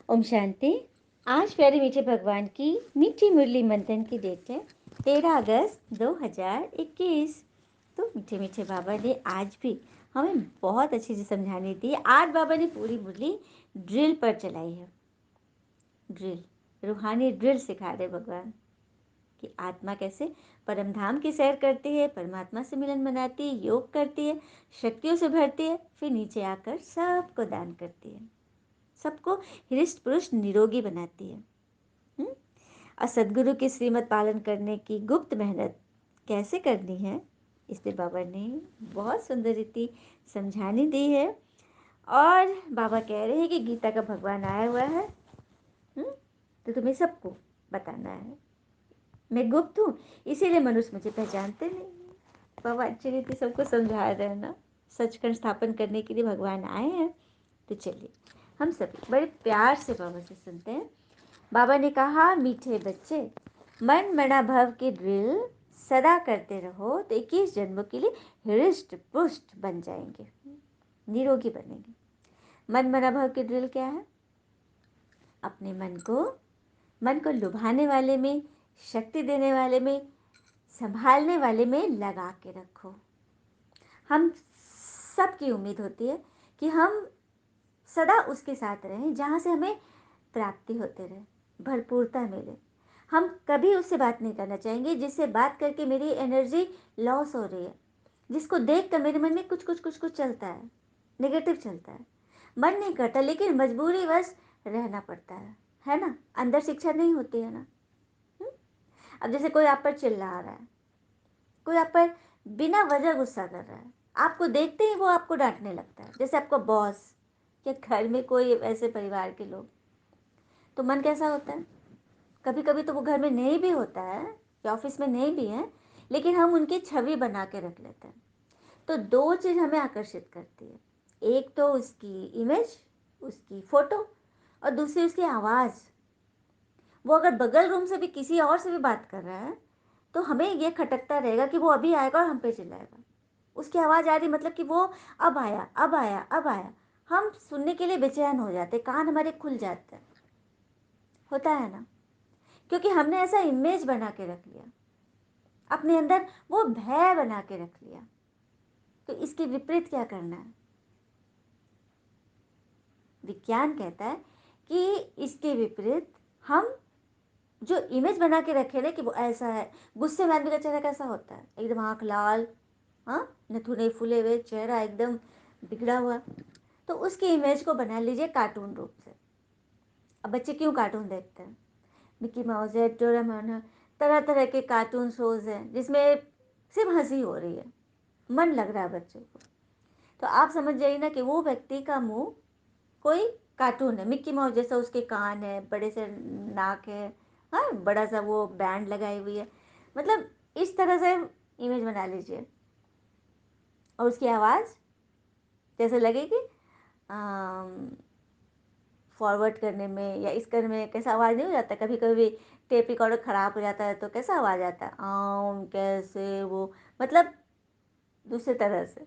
ओम शांति। आज प्यारे मीठे भगवान की मीठी मुरली मंथन की डेट है 13 अगस्त 2021। तो मीठे मीठे बाबा ने आज भी हमें बहुत अच्छी से समझाने दी। आज बाबा ने पूरी मुरली ड्रिल पर चलाई है। ड्रिल, रूहानी ड्रिल सिखा रहे भगवान कि आत्मा कैसे परमधाम की सैर करती है, परमात्मा से मिलन मनाती है, योग करती है, शक्तियों से भरती है, फिर नीचे आकर सबको दान करती है, सबको हृष्ट पुरुष निरोगी बनाती है। और सदगुरु की श्रीमत पालन करने की गुप्त मेहनत कैसे करनी है, इसलिए बाबा ने बहुत सुंदर रीति समझानी दी है। और बाबा कह रहे हैं कि गीता का भगवान आया हुआ है, तो तुम्हें सबको बताना है। मैं गुप्त हूँ, इसीलिए मनुष्य मुझे पहचानते नहीं। बाबा अच्छी रीति सबको समझा रहे हैं ना। सचखंड स्थापन करने के लिए भगवान आए हैं। तो चलिए हम सभी बड़े प्यार से बाबा से सुनते हैं। बाबा ने कहा, मीठे बच्चे, मन मना भव की ड्रिल सदा करते रहो तो 21 जन्मों के लिए हृष्ट पुष्ट बन जाएंगे, निरोगी बनेंगे। मन मना भव की ड्रिल क्या है? अपने मन को लुभाने वाले में, शक्ति देने वाले में, संभालने वाले में लगा के रखो। हम सबकी उम्मीद होती है कि हम सदा उसके साथ रहें जहाँ से हमें प्राप्ति होते रहे, भरपूरता मिले। हम कभी उससे बात नहीं करना चाहेंगे जिससे बात करके मेरी एनर्जी लॉस हो रही है, जिसको देख कर मेरे मन में कुछ चलता है, नेगेटिव चलता है। मन नहीं करता, लेकिन मजबूरीवश रहना पड़ता है ना। अंदर शिक्षा नहीं होती है ना। अब जैसे कोई आप पर चिल्ला रहा है, कोई आप पर बिना वजह गुस्सा कर रहा है, आपको देखते ही वो आपको डांटने लगता है, जैसे आपका बॉस या घर में कोई ऐसे परिवार के लोग, तो मन कैसा होता है? कभी कभी तो वो घर में नहीं भी होता है या ऑफिस में नहीं भी है, लेकिन हम उनकी छवि बना के रख लेते हैं। तो दो चीज़ हमें आकर्षित करती है, एक तो उसकी इमेज, उसकी फोटो, और दूसरी उसकी आवाज़। वो अगर बगल रूम से भी किसी और से भी बात कर रहा है तो हमें ये खटकता रहेगा कि वो अभी आएगा और हम पे चिल्लाएगा। उसकी आवाज़ आ रही, मतलब कि वो अब आया, अब आया, अब आया। हम सुनने के लिए बेचैन हो जाते, कान हमारे खुल जाते हैं। होता है ना, क्योंकि हमने ऐसा इमेज बना के रख लिया, अपने अंदर वो भय बना के रख लिया। तो इसके विपरीत क्या करना है? विज्ञान कहता है कि इसके विपरीत हम जो इमेज बना के रखे ना कि वो ऐसा है। गुस्से में आदमी का चेहरा कैसा होता है? एकदम आँख लाल, हाँ, नथुने फूले हुए, चेहरा एकदम बिगड़ा हुआ। तो उसकी इमेज को बना लीजिए कार्टून रूप से। अब बच्चे क्यों कार्टून देखते हैं? मिक्की माउस है, डोरेमोन है, तरह तरह के कार्टून शोज़ हैं जिसमें सिर्फ हंसी हो रही है, मन लग रहा है बच्चों को। तो आप समझ जाइए ना कि वो व्यक्ति का मुंह कोई कार्टून है। मिक्की माउस जैसा उसके कान है, बड़े से नाक है, हाँ, बड़ा सा वो बैंड लगाई हुई है, मतलब इस तरह से इमेज बना लीजिए। और उसकी आवाज़ जैसे लगेगी फॉरवर्ड करने में या इस करने में कैसा आवाज़ नहीं हो जाता, कभी कभी टेप रिकॉर्डर ख़राब हो जाता है तो कैसा आवाज़ आता है, कैसे वो, मतलब दूसरे तरह से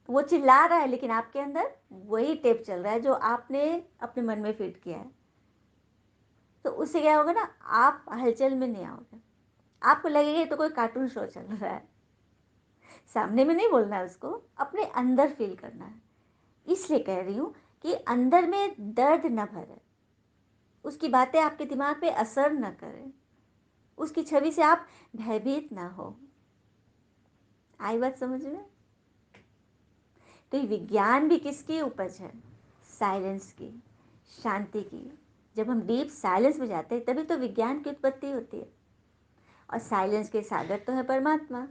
वो चिल्ला रहा है, लेकिन आपके अंदर वही टेप चल रहा है जो आपने अपने मन में फिट किया है। तो उससे क्या होगा ना, आप हलचल में नहीं आओगे, आपको लगेगा ये तो कोई कार्टून शो चल रहा है। सामने में नहीं बोलना है उसको, अपने अंदर फील करना है। इसलिए कह रही हूँ कि अंदर में दर्द न भरे, उसकी बातें आपके दिमाग पे असर न करें, उसकी छवि से आप भयभीत ना हो। आई बात समझ में? तो ये विज्ञान भी किसकी उपज है? साइलेंस की, शांति की। जब हम डीप साइलेंस में जाते हैं तभी तो विज्ञान की उत्पत्ति होती है। और साइलेंस के सागर तो है परमात्मा।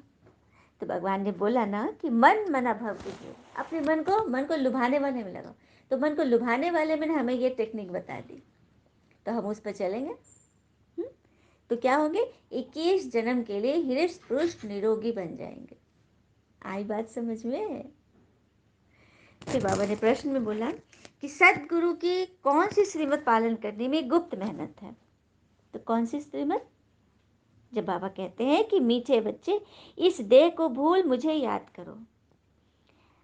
तो भगवान ने बोला ना कि मन मना भव कीजिए, अपने मन को लुभाने वाले में लगाओ। तो मन को लुभाने वाले में हमें ये टेक्निक बता दी, तो हम उस पर चलेंगे। तो क्या होंगे? 21 जन्म के लिए हृष्ट पुरुष निरोगी बन जाएंगे। आई बात समझ में? फिर बाबा ने प्रश्न में बोला कि सदगुरु की कौन सी श्रीमत पालन करने में गुप्त मेहनत है? तो कौन सी श्रीमत? जब बाबा कहते हैं कि मीठे बच्चे, इस देह को भूल मुझे याद करो,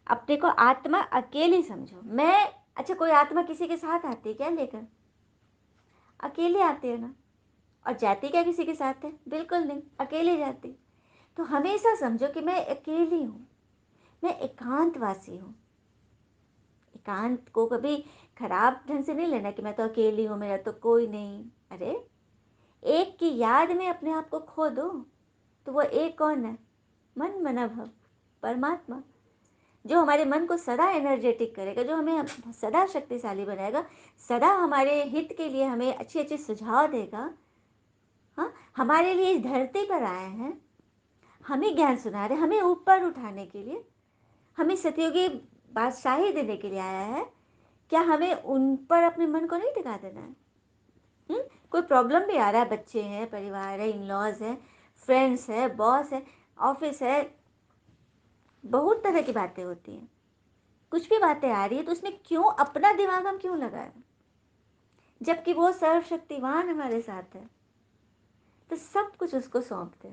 अपने को आत्मा अकेले समझो, मैं अच्छा, कोई आत्मा किसी के साथ आती है क्या लेकर? अकेले आते हैं ना। और जाती क्या किसी के साथ है? बिल्कुल नहीं, अकेले जाती। तो हमेशा समझो कि मैं अकेली हूँ, मैं एकांतवासी हूँ। एकांत को कभी खराब ढंग से नहीं लेना कि मैं तो अकेली हूँ, मेरा तो कोई नहीं। अरे, एक की याद में अपने आप को खो दो। तो वो एक कौन है? मन, मना, भव, परमात्मा, जो हमारे मन को सदा एनर्जेटिक करेगा, जो हमें सदा शक्तिशाली बनाएगा, सदा हमारे हित के लिए हमें अच्छे अच्छे सुझाव देगा। हाँ, हमारे लिए इस धरती पर आए हैं, हमें ज्ञान सुना रहे, हमें ऊपर उठाने के लिए, हमें सतयुगी बादशाही देने के लिए आया है। क्या हमें उन पर अपने मन को नहीं टिका देना है? कोई प्रॉब्लम भी आ रहा है, बच्चे हैं, परिवार है, इन लॉज है, फ्रेंड्स है, बॉस है, ऑफिस है, बहुत तरह की बातें होती हैं। कुछ भी बातें आ रही है तो उसमें क्यों अपना दिमाग हम क्यों लगाएं, जबकि वो सर्वशक्तिवान हमारे साथ है। तो सब कुछ उसको सौंप दे।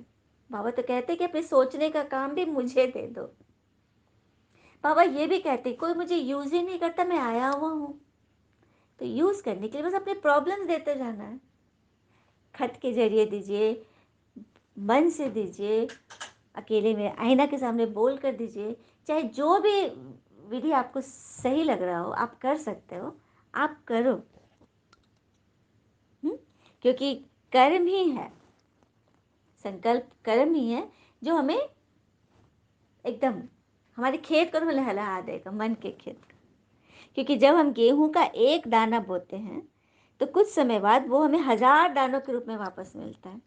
बाबा तो कहते कि अपने सोचने का काम भी मुझे दे दो। बाबा ये भी कहते कोई मुझे यूज ही नहीं करता, मैं आया हुआ हूँ। तो यूज करने के लिए बस अपने प्रॉब्लम्स देते जाना है। खत के जरिए दीजिए, मन से दीजिए, अकेले में आईना के सामने बोल कर दीजिए, चाहे जो भी विधि आपको सही लग रहा हो आप कर सकते हो, आप करो। क्योंकि कर्म ही है, संकल्प कर्म ही है जो हमें एकदम हमारे खेत को तो लहलहा देगा, मन के खेत को। क्योंकि जब हम गेहूं का एक दाना बोते हैं तो कुछ समय बाद वो हमें 1000 दानों के रूप में वापस मिलता है।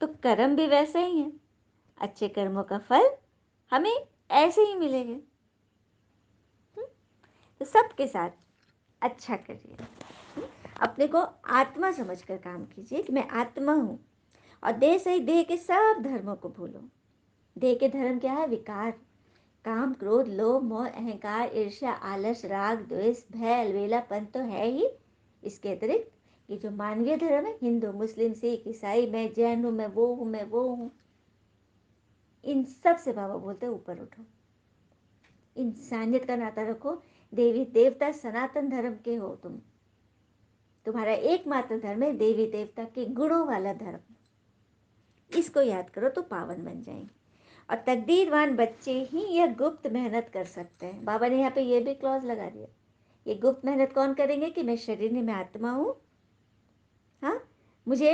तो कर्म भी वैसे ही है, अच्छे कर्मों का फल हमें ऐसे ही मिलेंगे। तो सबके साथ अच्छा करिए, अपने को आत्मा समझकर काम कीजिए कि मैं आत्मा हूँ। और देह सहित देह के सब धर्मों को भूलो। देह के धर्म क्या है? विकार, काम, क्रोध, लोभ, मोह, अहंकार, ईर्ष्या, आलस, राग, द्वेष, भय, अलबेलापन तो है ही। इसके अतिरिक्त ये जो मानवीय धर्म है, हिंदू, मुस्लिम, सिख, ईसाई, मैं जैन हूँ, मैं वो हूँ, मैं वो हूँ, इन सब से बाबा बोलते ऊपर उठो, इंसानियत का नाता रखो। देवी देवता सनातन धर्म के हो तुम, तुम्हारा एकमात्र धर्म है देवी देवता के गुणों वाला धर्म। इसको याद करो तो पावन बन जाएंगे। और तकदीरवान बच्चे ही यह गुप्त मेहनत कर सकते हैं। बाबा ने यहाँ पे ये भी क्लॉज लगा दिया, ये गुप्त मेहनत कौन करेंगे कि मैं शरीर में मैं आत्मा हूँ। हाँ, मुझे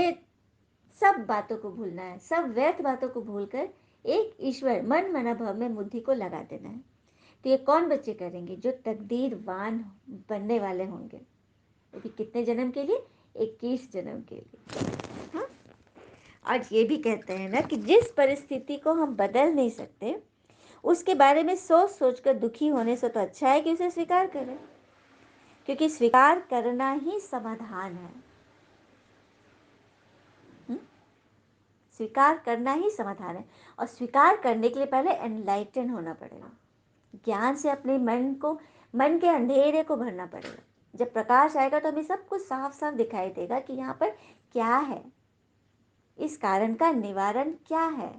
सब बातों को भूलना है, सब व्यर्थ बातों को भूलकर एक ईश्वर मन मना भव में बुद्धि को लगा देना है। तो ये कौन बच्चे करेंगे? जो तकदीरवान बनने वाले होंगे। तो कितने जन्म के लिए? 21 जन्म के लिए। हाँ, और ये भी कहते हैं ना कि जिस परिस्थिति को हम बदल नहीं सकते उसके बारे में सोच सोच कर दुखी होने से तो अच्छा है कि उसे स्वीकार करें, क्योंकि स्वीकार करना ही समाधान है। स्वीकार करना ही समाधान है। और स्वीकार करने के लिए पहले एनलाइटन होना पड़ेगा, ज्ञान से अपने मन को, मन के अंधेरे को भरना पड़ेगा। जब प्रकाश आएगा तो हमें सब कुछ साफ साफ दिखाई देगा कि यहाँ पर क्या है, इस कारण का निवारण क्या है।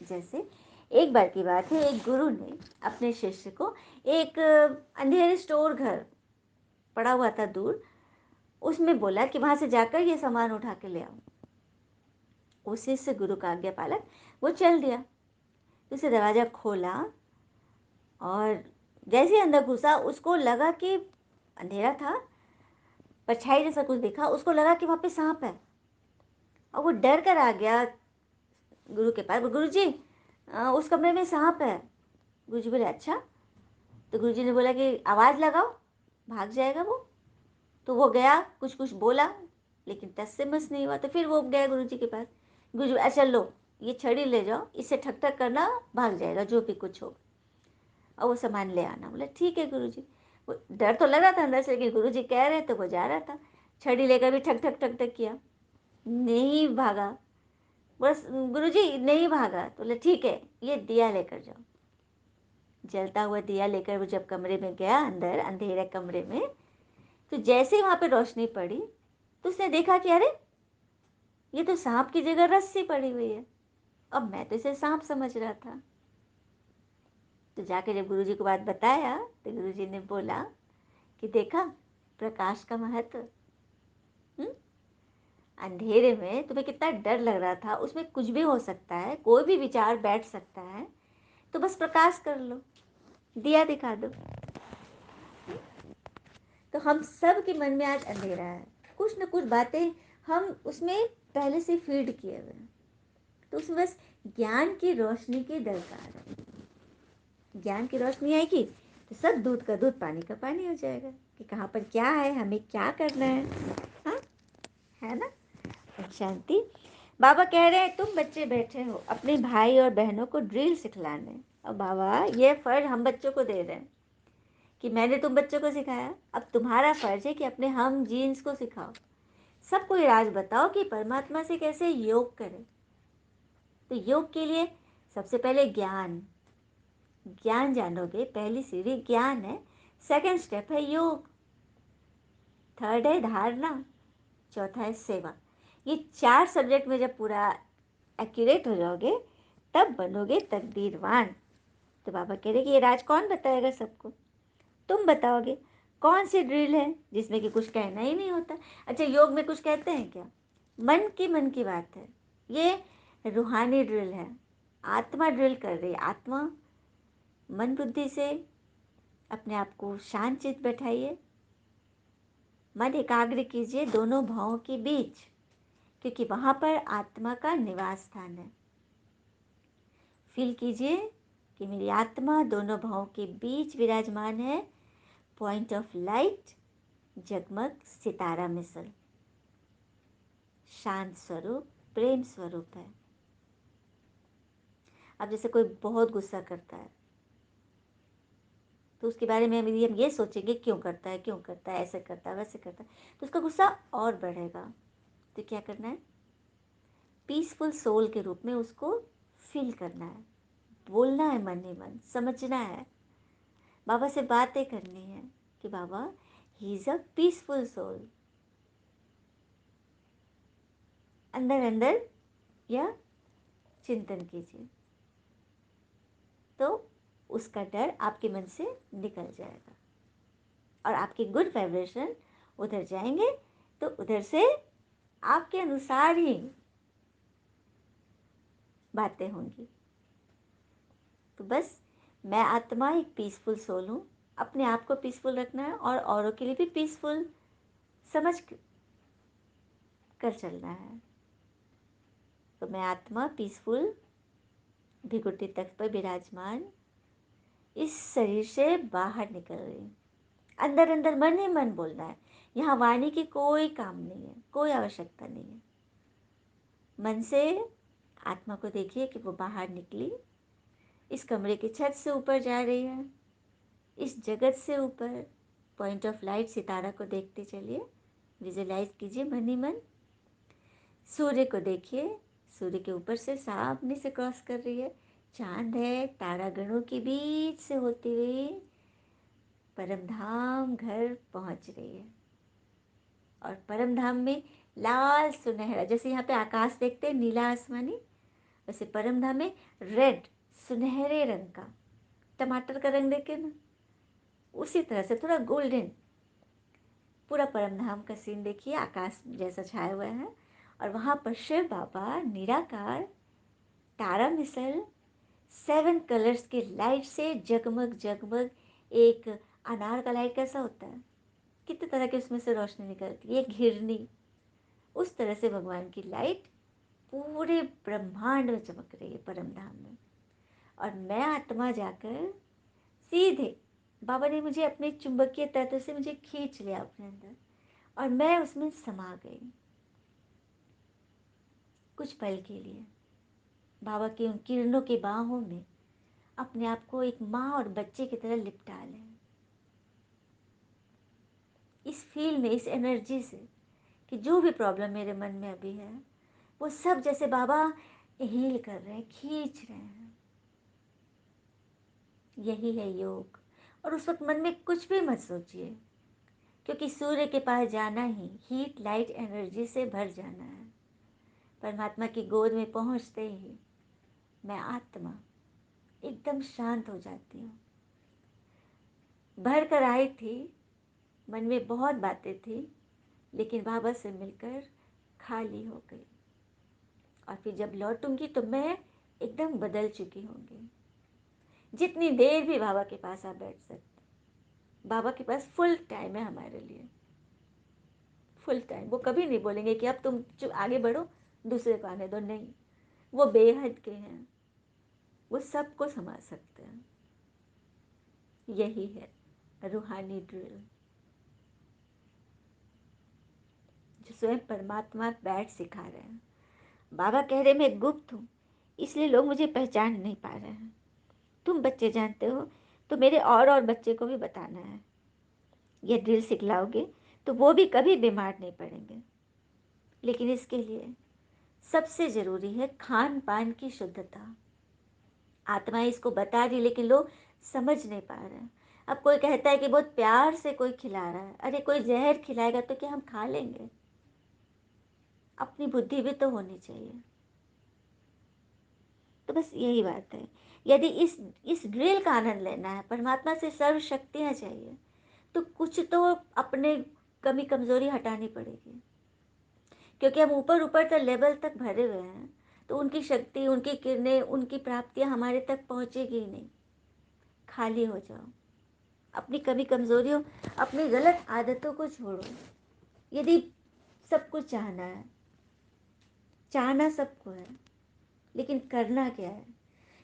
जैसे एक बार की बात है, एक गुरु ने अपने शिष्य को एक अंधेरे स्टोर घर पड़ा हुआ था दूर, उसमें बोला कि वहां से जाकर ये सामान उठा के ले आओ। वो शिष्य गुरु का आज्ञा पालक वो चल दिया। उसे दरवाजा खोला और जैसे अंदर घुसा उसको लगा कि अंधेरा था, परछाई जैसा कुछ दिखा, उसको लगा कि वहां पे सांप है और वो डर कर आ गया गुरु के पास। गुरु जी, उस कमरे में सांप है। गुरु जी बोले अच्छा। तो गुरु जी ने बोला कि आवाज़ लगाओ, भाग जाएगा वो। तो वो गया, कुछ कुछ बोला, लेकिन टस से मस नहीं हुआ। तो फिर वो गया गुरु जी के पास। गुरु जी, अच्छा लो ये छड़ी ले जाओ, इससे ठक ठक करना, भाग जाएगा जो भी कुछ हो, और वो सामान ले आना। बोला ठीक है गुरु जी। वो डर तो लग रहा था अंदर से, लेकिन गुरु जी कह रहे तो वो जा रहा था। छड़ी लेकर भी ठक ठक ठक ठक किया, नहीं भागा। बस गुरु जी नहीं भागा। तो बोले ठीक है, ये दिया लेकर जाओ। जलता हुआ दिया लेकर वो जब कमरे में गया, अंदर अंधेरे कमरे में, तो जैसे ही वहां पे रोशनी पड़ी तो उसने देखा कि अरे ये तो सांप की जगह रस्सी पड़ी हुई है। अब मैं तो इसे सांप समझ रहा था। तो जाकर जब गुरुजी को बात बताया तो गुरुजी ने बोला कि देखा प्रकाश का महत्व। हम्म? अंधेरे में तुम्हें कितना डर लग रहा था, उसमें कुछ भी हो सकता है, कोई भी विचार बैठ सकता है, तो बस प्रकाश कर लो, दिया दिखा दो। तो हम सब के मन में आज अंधेरा है, कुछ न कुछ बातें हम उसमें पहले से फीड किए हुए हैं, तो उसमें बस ज्ञान की रोशनी की दरकार है। ज्ञान की रोशनी आएगी तो सब दूध का दूध पानी का पानी हो जाएगा कि कहाँ पर क्या है, हमें क्या करना है। हाँ, है ना। शांति। बाबा कह रहे हैं तुम बच्चे बैठे हो अपने भाई और बहनों को ड्रिल सिखलाने, और बाबा ये फर्ज हम बच्चों को दे रहे हैं कि मैंने तुम बच्चों को सिखाया, अब तुम्हारा फर्ज है कि अपने हम जीन्स को सिखाओ, सबको ये राज बताओ कि परमात्मा से कैसे योग करें। तो योग के लिए सबसे पहले ज्ञान, ज्ञान जानोगे, पहली सीढ़ी ज्ञान है, सेकंड स्टेप है योग, थर्ड है धारणा, चौथा है सेवा। ये 4 सब्जेक्ट में जब पूरा एक्यूरेट हो जाओगे तब बनोगे तकदीरवान। तो बाबा कह रहे कि ये राज कौन बताएगा सबको, तुम बताओगे। कौन सी ड्रिल है जिसमें कि कुछ कहना ही नहीं होता। अच्छा, योग में कुछ कहते हैं क्या? मन की बात है, ये रूहानी ड्रिल है, आत्मा ड्रिल कर रही है। आत्मा मन बुद्धि से अपने आप को शांत चित बैठाइए, मन एकाग्र कीजिए दोनों भावों के बीच, क्योंकि वहाँ पर आत्मा का निवास स्थान है। फील कीजिए कि मेरी आत्मा दोनों भावों के बीच विराजमान है। पॉइंट ऑफ लाइट, जगमग सितारा मिसल, शांत स्वरूप, प्रेम स्वरूप है। अब जैसे कोई बहुत गुस्सा करता है तो उसके बारे में हम ये सोचेंगे क्यों करता है, क्यों करता है, ऐसे करता है, वैसे करता है, तो उसका गुस्सा और बढ़ेगा। तो क्या करना है? पीसफुल सोल के रूप में उसको फील करना है, बोलना है मन ही मन, समझना है, बाबा से बातें करनी है कि बाबा he is a peaceful soul. अंदर अंदर यह चिंतन कीजिए तो उसका डर आपके मन से निकल जाएगा और आपके गुड वाइब्रेशन उधर जाएंगे, तो उधर से आपके अनुसार ही बातें होंगी। तो बस मैं आत्मा एक पीसफुल सोल हूँ, अपने आप को पीसफुल रखना है और औरों के लिए भी पीसफुल समझ कर चलना है। तो मैं आत्मा पीसफुल भिकुटी तख्त पर विराजमान इस शरीर से बाहर निकल रही। अंदर अंदर मन ही मन बोलना है, यहाँ वाणी की कोई काम नहीं है, कोई आवश्यकता नहीं है। मन से आत्मा को देखिए कि वो बाहर निकली, इस कमरे की छत से ऊपर जा रही है, इस जगत से ऊपर। पॉइंट ऑफ लाइट सितारा को देखते चलिए, विजुलाइज कीजिए मन ही मन। सूर्य को देखिए, सूर्य के ऊपर से सामने से क्रॉस कर रही है, चांद है, तारागणों के बीच से होती हुई परम धाम घर पहुंच रही है। और परम धाम में लाल सुनहरा, जैसे यहाँ पे आकाश देखते हैं नीला आसमानी, वैसे परम धाम में रेड सुनहरे रंग का, टमाटर का रंग देखे ना, उसी तरह से थोड़ा गोल्डन पूरा परम धाम का सीन देखिए, आकाश जैसा छाया हुआ है। और वहाँ पर शिव बाबा निराकार तारा मिसल 7 कलर्स के लाइट से जगमग जगमग, एक अनार का लाइट कैसा होता है, कितने तरह के उसमें से रोशनी निकलती है, घिरनी, उस तरह से भगवान की लाइट पूरे ब्रह्मांड में चमक रही है परम धाम में। और मैं आत्मा जाकर सीधे, बाबा ने मुझे अपने चुंबकीय तत्व से मुझे खींच लिया अपने अंदर और मैं उसमें समा गई कुछ पल के लिए। बाबा की उन किरणों के बाहों में अपने आप को एक माँ और बच्चे की तरह लिपटा लें, इस फील में, इस एनर्जी से कि जो भी प्रॉब्लम मेरे मन में अभी है वो सब जैसे बाबा हील कर रहे हैं, खींच रहे हैं। यही है योग। और उस वक्त मन में कुछ भी मत सोचिए, क्योंकि सूर्य के पास जाना ही हीट लाइट एनर्जी से भर जाना है। परमात्मा की गोद में पहुंचते ही मैं आत्मा एकदम शांत हो जाती हूँ। भर कर आई थी मन में बहुत बातें थी, लेकिन बाबा से मिलकर खाली हो गई। और फिर जब लौटूंगी तो मैं एकदम बदल चुकी होंगी। जितनी देर भी बाबा के पास आप बैठ सकते, बाबा के पास फुल टाइम है हमारे लिए, फुल टाइम। वो कभी नहीं बोलेंगे कि अब तुम आगे बढ़ो, दूसरे को आने दो, नहीं। वो बेहद के हैं, वो सबको संभाल सकते हैं। यही है रूहानी ड्रिल, जो स्वयं परमात्मा बैठ सिखा रहे हैं। बाबा कह रहे मैं गुप्त हूँ, इसलिए लोग मुझे पहचान नहीं पा रहे हैं। तुम बच्चे जानते हो, तो मेरे और बच्चे को भी बताना है। ये ड्रिल सिखलाओगे तो वो भी कभी बीमार नहीं पड़ेंगे। लेकिन इसके लिए सबसे ज़रूरी है खान पान की शुद्धता। आत्माएं इसको बता रही, लेकिन लोग समझ नहीं पा रहे हैं। अब कोई कहता है कि बहुत प्यार से कोई खिला रहा है, अरे कोई जहर खिलाएगा तो क्या हम खा लेंगे? अपनी बुद्धि भी तो होनी चाहिए। तो बस यही बात है। यदि इस ड्रिल का आनंद लेना है, परमात्मा से सर्व शक्तियाँ चाहिए, तो कुछ तो अपने कमी कमजोरी हटानी पड़ेगी। क्योंकि हम ऊपर ऊपर तक लेवल तक भरे हुए हैं, तो उनकी शक्ति, उनकी किरणें, उनकी प्राप्तियां हमारे तक पहुंचेगी ही नहीं। खाली हो जाओ, अपनी कमी कमजोरियों, अपनी गलत आदतों को छोड़ो। यदि सब कुछ चाहना है, चाहना सबको है, लेकिन करना क्या है?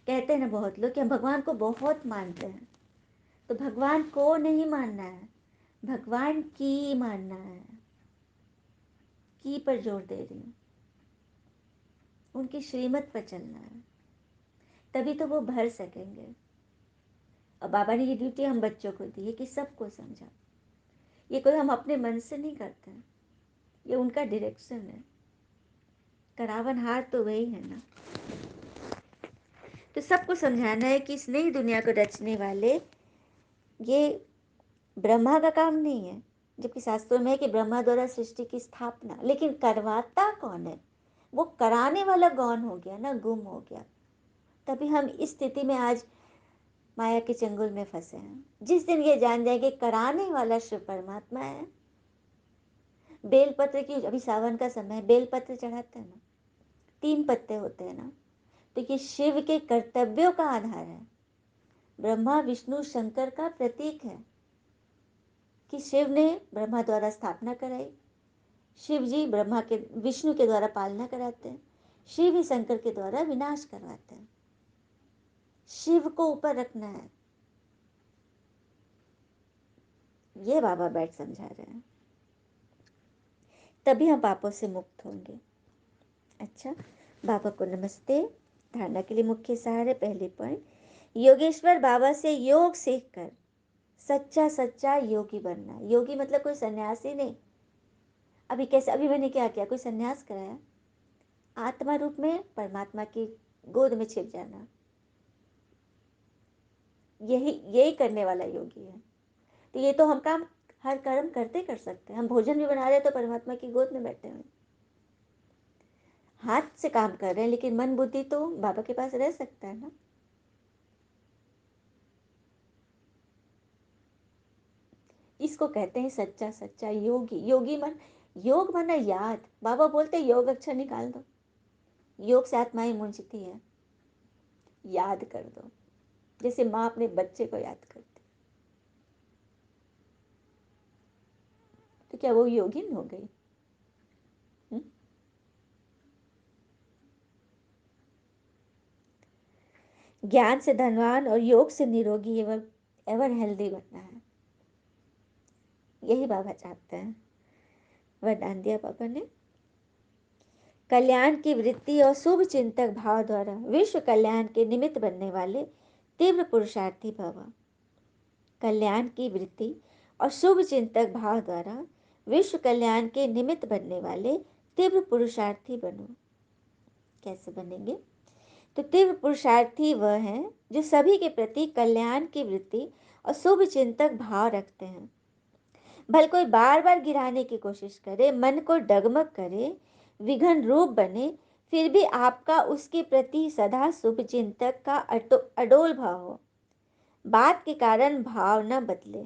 कहते हैं ना बहुत लोग कि हम भगवान को बहुत मानते हैं, तो भगवान को नहीं मानना है, भगवान की मानना है। की पर जोर दे रही हूँ, उनकी श्रीमत पर चलना है, तभी तो वो भर सकेंगे। और बाबा ने ये ड्यूटी हम बच्चों को दी है कि सबको समझा। ये कोई हम अपने मन से नहीं करते हैं, ये उनका डायरेक्शन है। करावनहार तो वही है ना। तो सबको समझाना है कि इस नई दुनिया को रचने वाले ये ब्रह्मा का काम नहीं है, जबकि शास्त्रों में है कि ब्रह्मा द्वारा सृष्टि की स्थापना। लेकिन करवाता कौन है? वो कराने वाला गौन हो गया ना, गुम हो गया। तभी हम इस स्थिति में आज माया के चंगुल में फंसे हैं। जिस दिन ये जान जाएंगे कराने वाला शिव परमात्मा है। बेलपत्र की, अभी सावन का समय है, बेलपत्र चढ़ाते हैं ना, 3 पत्ते होते हैं ना, तो ये शिव के कर्तव्यों का आधार है। ब्रह्मा विष्णु शंकर का प्रतीक है कि शिव ने ब्रह्मा द्वारा स्थापना कराई, शिव जी ब्रह्मा के, विष्णु के द्वारा पालना कराते हैं, शिव ही शंकर के द्वारा विनाश करवाते हैं। शिव को ऊपर रखना है, ये बाबा बैठ समझा रहे हैं। तभी हम पापों से मुक्त होंगे। अच्छा, बाबा को नमस्ते। धारणा के लिए मुख्य सहारे, पहले पॉइंट, योगेश्वर बाबा से योग सीख कर सच्चा सच्चा योगी बनना। योगी मतलब कोई सन्यासी नहीं। अभी कैसे, अभी मैंने क्या किया, कोई सन्यास कराया? आत्मा रूप में परमात्मा की गोद में छिप जाना, यही यही करने वाला योगी है। तो ये तो हम काम हर कर्म करते कर सकते हैं। हम भोजन भी बना रहे हैं तो परमात्मा की गोद में बैठे हुए, हाथ से काम कर रहे हैं, लेकिन मन बुद्धि तो बाबा के पास रह सकता है ना। इसको कहते हैं सच्चा सच्चा योगी। योगी मन, योग माना याद। बाबा बोलते योग अक्षर निकाल दो, योग से आत्माएं मुंजती है। याद कर दो, जैसे माँ अपने बच्चे को याद करती। तो क्या वो योगिन हो गई? हुँ? ज्ञान से धनवान और योग से निरोगी एवं एवं हेल्दी बनना है, यही बाबा चाहते हैं। वरदान दिया बाबा ने, कल्याण की वृत्ति और शुभ चिंतक भाव द्वारा विश्व कल्याण के निमित्त बनने वाले तीव्र पुरुषार्थी भव। कल्याण की वृत्ति और शुभ चिंतक भाव द्वारा विश्व कल्याण के निमित्त बनने वाले तीव्र पुरुषार्थी बनो। कैसे बनेंगे? तो तीव्र पुरुषार्थी वह हैं जो सभी के प्रति कल्याण की वृत्ति और शुभ चिंतक भाव रखते हैं। भले कोई बार बार गिराने की कोशिश करे, मन को डगमग करे, विघन रूप बने, फिर भी आपका उसके प्रति सदा शुभ चिंतक का अडोल भाव हो। बात के कारण भाव न बदले।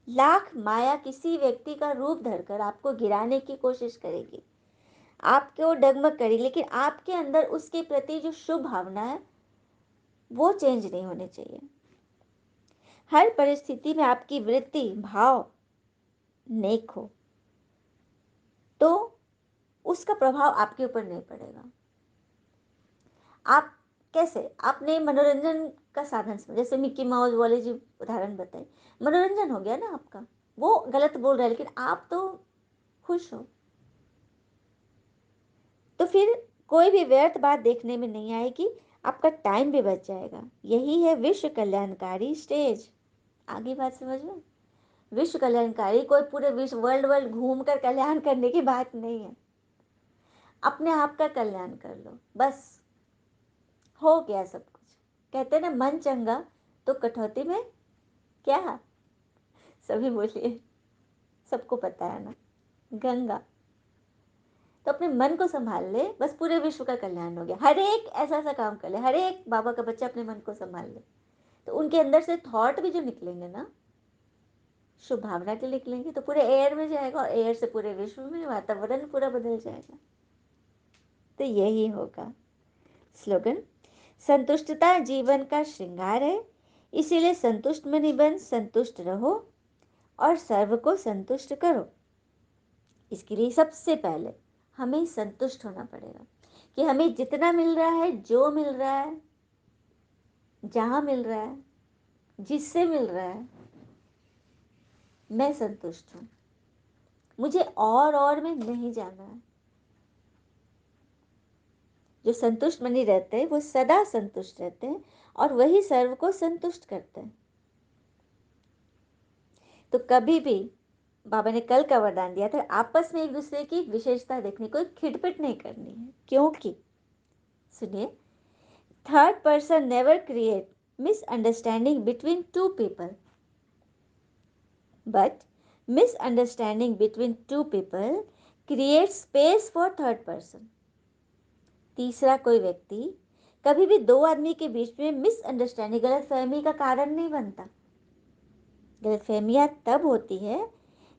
लाख माया किसी व्यक्ति का रूप धरकर आपको गिराने की कोशिश करेगी, आपको डगमग करेगी, लेकिन आपके अंदर उसके प्रति जो शुभ भावना है वो चेंज नहीं होनी चाहिए। हर परिस्थिति में आपकी वृत्ति भाव नेक हो तो उसका प्रभाव आपके ऊपर नहीं पड़ेगा। आप कैसे, आपने मनोरंजन का साधन समझ, जैसे मिक्की माउस वाले जी उदाहरण बताए, मनोरंजन हो गया ना आपका, वो गलत बोल रहा है लेकिन आप तो खुश हो, तो फिर कोई भी व्यर्थ बात देखने में नहीं आएगी, आपका टाइम भी बच जाएगा। यही है विश्व कल्याणकारी स्टेज। आगे बात समझ में, विश्व कल्याणकारी कोई पूरे विश्व वर्ल्ड वर्ल्ड घूम कर कल्याण करने की बात नहीं है। अपने आप का कल्याण कर लो बस, हो गया सब कुछ। कहते हैं ना मन चंगा तो कटौती में क्या, सभी बोलिए, सबको पता है ना, गंगा। तो अपने मन को संभाल ले, बस पूरे विश्व का कल्याण हो गया। हर एक ऐसा ऐसा काम कर ले, हर एक बाबा का बच्चा अपने मन को संभाल ले, तो उनके अंदर से थॉट भी जो निकलेंगे ना, शुभ भावना के निकलेंगे, तो पूरे एयर में जाएगा और एयर से पूरे विश्व में वातावरण पूरा बदल जाएगा। तो यही होगा स्लोगन, संतुष्टता जीवन का श्रृंगार है, इसीलिए संतुष्ट मनी बन, संतुष्ट रहो और सर्व को संतुष्ट करो। इसके लिए सबसे पहले हमें संतुष्ट होना पड़ेगा कि हमें जितना मिल रहा है, जो मिल रहा है, जहाँ मिल रहा है, जिससे मिल रहा है, मैं संतुष्ट हूँ, मुझे और में नहीं जाना है। जो संतुष्ट मनी रहते हैं वो सदा संतुष्ट रहते हैं और वही सर्व को संतुष्ट करते हैं। तो कभी भी बाबा ने कल का वरदान दिया था, आपस में एक दूसरे की विशेषता देखने, कोई खिटपिट नहीं करनी है, क्योंकि सुनिए, third person never create misunderstanding between two people, but misunderstanding between two people create space for third person. तीसरा कोई व्यक्ति कभी भी दो आदमी के बीच में मिसअंडरस्टैंडिंग, गलतफहमी का कारण नहीं बनता। गलतफहमियां तब होती है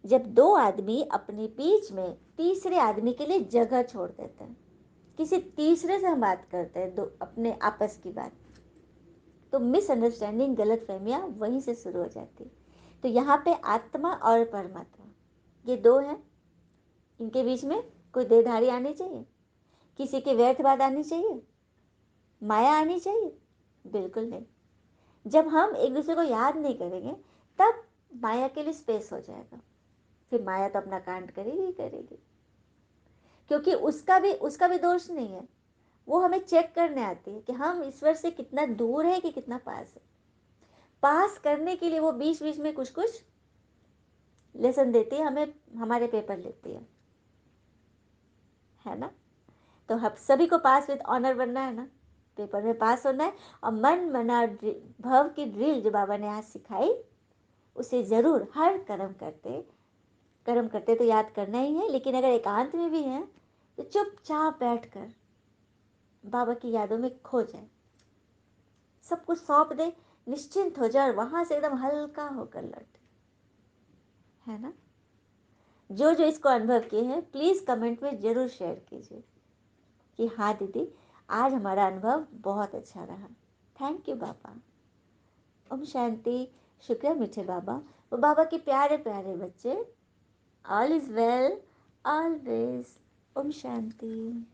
जब दो आदमी अपने बीच में तीसरे आदमी के लिए जगह छोड़ देते हैं, किसी तीसरे से हम बात करते हैं, दो अपने आपस की बात, तो मिसअंडरस्टैंडिंग, गलतफहमियां वहीं से शुरू हो जाती है। तो यहाँ पे आत्मा और परमात्मा ये दो हैं, इनके बीच में कोई देहधारी आनी चाहिए, किसी की व्यर्थ बात आनी चाहिए, माया आनी चाहिए, बिल्कुल नहीं। जब हम एक दूसरे को याद नहीं करेंगे तब माया के लिए स्पेस हो जाएगा, फिर माया तो अपना कांड करेगी ही करेगी, क्योंकि उसका भी दोष नहीं है। वो हमें चेक करने आती है कि हम ईश्वर से कितना दूर है कि कितना पास है। पास करने के लिए वो बीच बीच में कुछ कुछ लेसन देती है हमें, हमारे पेपर लेती है ना। तो हम सभी को पास विद ऑनर बनना है ना, पेपर में पास होना है। और मन मना भव की ड्रिल जो बाबा ने आज सिखाई, उसे ज़रूर हर कर्म करते तो याद करना ही है, लेकिन अगर एकांत में भी है तो चुपचाप बैठकर बाबा की यादों में खो जाए, सब कुछ सौंप दे, निश्चिंत हो जाए और वहां से एकदम हल्का होकर लौटे, है ना। जो जो इसको अनुभव किए हैं प्लीज़ कमेंट में ज़रूर शेयर कीजिए कि हाँ दीदी, आज हमारा अनुभव बहुत अच्छा रहा। थैंक यू बाबा। ओम शांति। शुक्रिया मीठे बाबा, वो बाबा के प्यारे प्यारे बच्चे। All is well always. ओम शांति।